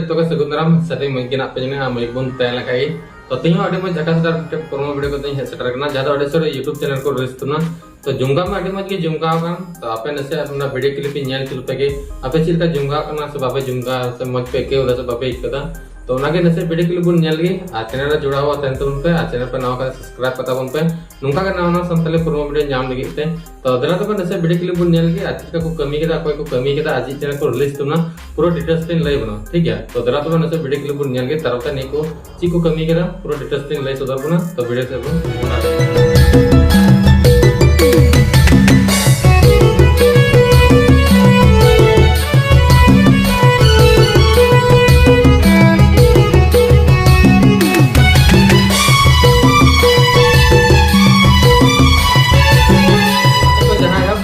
तो के सगुंदराम सते मगिना पेजने मइबुन तैला काई तो तियो अडे म झका सटर प्रोमो वीडियो को तई सेटर करना ज्यादा अडे सर YouTube चैनल को रिस्तुना तो जुंगा में अडे मज के जुंगा काम तो आपे नसे अपना वीडियो क्लिप ᱧᱮᱞ चुल पे के आपे चिलका जुंगा करना से बापे जुंगा से मज पे के उला से बापे इकदा तो नागे नसे वीडियो क्लिप बुन ᱧᱮल गे आ चैनल रे जुड़ा हुआ तन तुन पे आ चैनल पे नाव का सब्सक्राइब पता बन पे नुका का नाव ना संतले प्रोमो वीडियो ᱧाम लगी ते तो दरा तो नसे वीडियो क्लिप बुन ᱧᱮल गे आज का को कमी केदा कोई को कमी केदा आज चैनल को रिलीज तुना पूरा डिटेल्स तीन लई बना ठीक है तो दरा तो नसे वीडियो क्लिप बुन ᱧᱮल गे तरफ ने को ची को कमी केदा पूरा डिटेल्स तीन लई सदर बना तो वीडियो से बना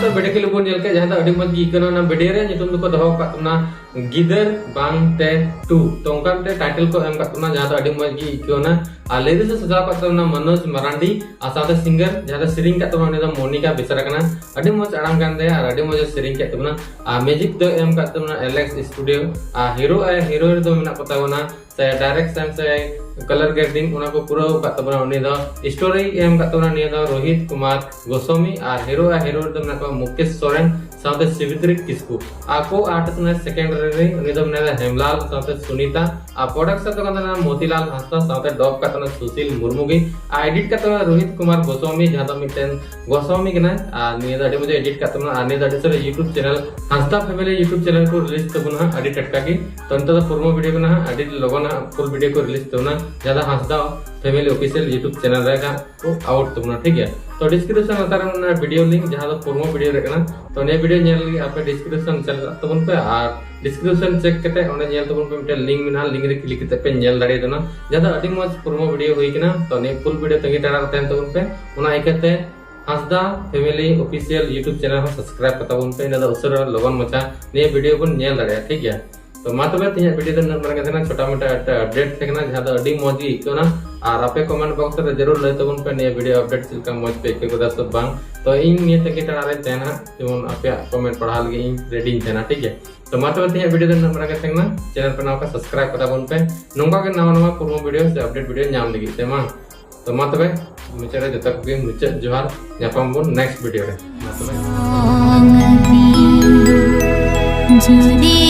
वीडियो के लोगों ने जहां अड़ी मज इकना ना वीडियो रे नितुम को दहो कातना गिदर बांग ते 2 तो उनका ते टाइटल को एम कातना जहां अड़ी मज इकना आ लेडी से सजा कातना मनोज मरांडी आ साथे सिंगर जहां सिरिंग कातना ने मोनिका बेसरा कना अड़ी मज अड़ांग कान दे आ अड़ी मज सिरिंग कातना आ म्यूजिक तो एम कातना एलेक्स स्टूडियो आ हीरो रे तो मेना पतावना से डायरेक्शन से कलर ग्रेडिंग उना को पूरा कातना उनी दा स्टोरी एम कातना ने दा रोहित कुमार गोस्वामी आ हीरो तो मेना को मुकेश सोरेन साथे सिवित्री किस्कू आको आर्टिस्ट ने सेकंड रे उनी दो ने हेमलाल साथे सुनीता आ प्रोडक्शन तो कतना मोतीलाल हांसदा साथे डॉग कतना सुशील मुर्मू गी आ एडिट कतना रोहित कुमार गोस्वामी जहां तो मिटन गोस्वामी के ना आ निया अडी मुझे एडिट कतना आने दा sir YouTube channel Hansda family YouTube channel को रिलीज तबुना अडी टटका की तो अंत तो प्रोमो वीडियो को ना अडी लगना फुल वीडियो को रिलीज तबुना ज्यादा Hansda family official YouTube channel रहेगा को आउट तबुना ठीक है तो डिस्क्रिप्शन अतार में वीडियो लिंक जहां तो प्रोमो वीडियो रे कना तो ने वीडियो नेल लगी आपे डिस्क्रिप्शन चल तबन पे और डिस्क्रिप्शन चेक करते ओने नेल तबन पे मिटे लिंक मिना लिंक रे क्लिक करते पे नेल दाड़े देना ज्यादा अडी मज प्रोमो वीडियो होई कना तो ने फुल वीडियो तंगी टाड़ा तन तबन पे ओना इकते Hansda family official YouTube channel को सब्सक्राइब करता बन पे ने उसर लगन मचा ने वीडियो बन नेल दाड़े ठीक है तो मा तबे तिया वीडियो दन नंबर के छोटा मोटा अपडेट थेकना जहां तो अडी मज इकना और आपे कमेंट बॉक्स रे जरूर लय तबन पे ने वीडियो अपडेट चिलका मज पे के गोदा सब बांग तो इन निये तके टाड़ा रे तेना जेमन आपे कमेंट पढ़ा लगे इन रेडी तेना ठीक है तो मा तबे तिया वीडियो दन नंबर के थेकना चैनल पे नाव का सब्सक्राइब करता बन पे नोंगा के नवा प्रोमो वीडियो से अपडेट वीडियो ᱧᱟᱢ लगी ते मा तो मा तबे मुचरे जता के मुचे जोहार ᱧᱟᱯᱟᱢ बन नेक्स्ट वीडियो रे मा तबे